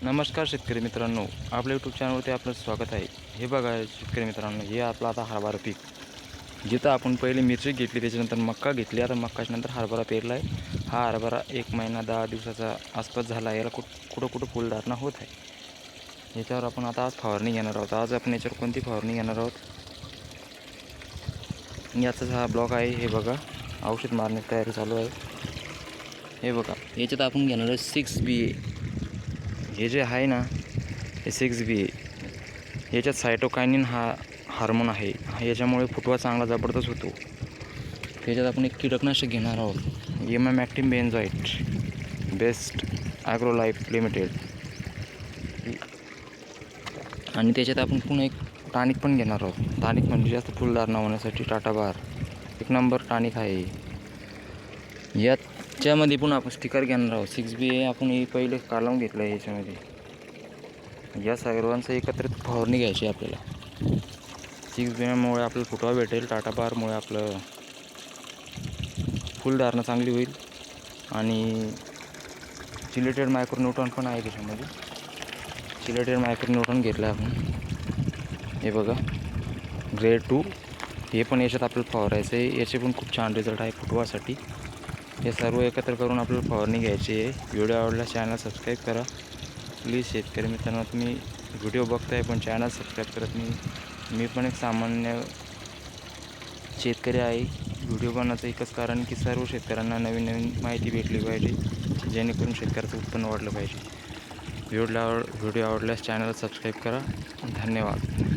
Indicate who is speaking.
Speaker 1: नमस्कार शेतकरी मित्रांनो, आपल्या यूट्यूब चॅनलवरती आपलं स्वागत आहे. हे बघा शेतकरी मित्रांनो, हे आपलं आता हरभरा पीक. जिथं आपण पहिले मिरची घेतली, त्याच्यानंतर मक्का घेतली, आता मक्काच्या नंतर हरभरा पेरला आहे. हा हरभरा 1 महिना 10 दिवसाचा आसपास झाला आहे. याला कुठं फुलधारणा होत आहे. याच्यावर आपण आता आज फवारणी घेणार आहोत. आज आपण याच्यावर कोणती फवारणी घेणार आहोत, याचाच हा ब्लॉग आहे. हे बघा, औषध मारण्याची तयारी चालू आहे. हे बघा, याच्यात आपण घेणार आहे 6BA. हे जे आहे ना, हे 6BA, याच्यात सायटोकायनिन हा हार्मोन आहे. याच्यामुळे फुटवा चांगला जबरदस्त होतो. त्याच्यात आपण एक कीटकनाशक घेणार आहोत, इमामॅक्टिन बेन्झोएट बेस्ट ॲग्रोलाईफ लिमिटेड. आणि त्याच्यात आपण पुन्हा एक टॉनिक पण घेणार आहोत. टॉनिक म्हणजे जास्त फुलधारणा होण्यासाठी टाटा बार एक नंबर टॉनिक आहे. याच्यामध्ये पण आपण स्टिकर घेणार आहोत. 6BA आपण हे पहिले काढून घेतलं आहे. याच्यामध्ये या सर्वांचं एकत्रित फवारणी घ्यायची आपल्याला. 6BAमुळे आपल्याला फुटवा भेटेल, टाटा बारमुळे आपलं फुलधारणा चांगली होईल. आणि चिलेटेड मायक्रोन्यूट्रॉन पण आहे त्याच्यामध्ये. चिलेटेड मायक्रोन्यूट्रॉन घेतलं आहे आपण. हे बघा, ग्रेड 2 हे पण याच्यात आपल्याला फवारायचं आहे. याचे पण खूप छान रिझल्ट आहे फुटवासाठी. हे सर्व एकत्र करून आपल्याला फवारणी घ्यायची आहे. व्हिडिओ आवडल्यास चॅनल सबस्क्राईब करा प्लीज. शेतकरी मित्रांनो, तुम्ही व्हिडिओ बघताय पण चॅनल सबस्क्राईब करत नाही. मी पण एक सामान्य शेतकरी आहे. व्हिडिओ बनवायचं एकच कारण की सर्व शेतकऱ्यांना नवीन नवीन माहिती भेटली पाहिजे, जेणेकरून शेतकऱ्याचं उत्पन्न वाढलं पाहिजे. व्हिडिओ आवडल्यास चॅनलला सबस्क्राईब करा. धन्यवाद.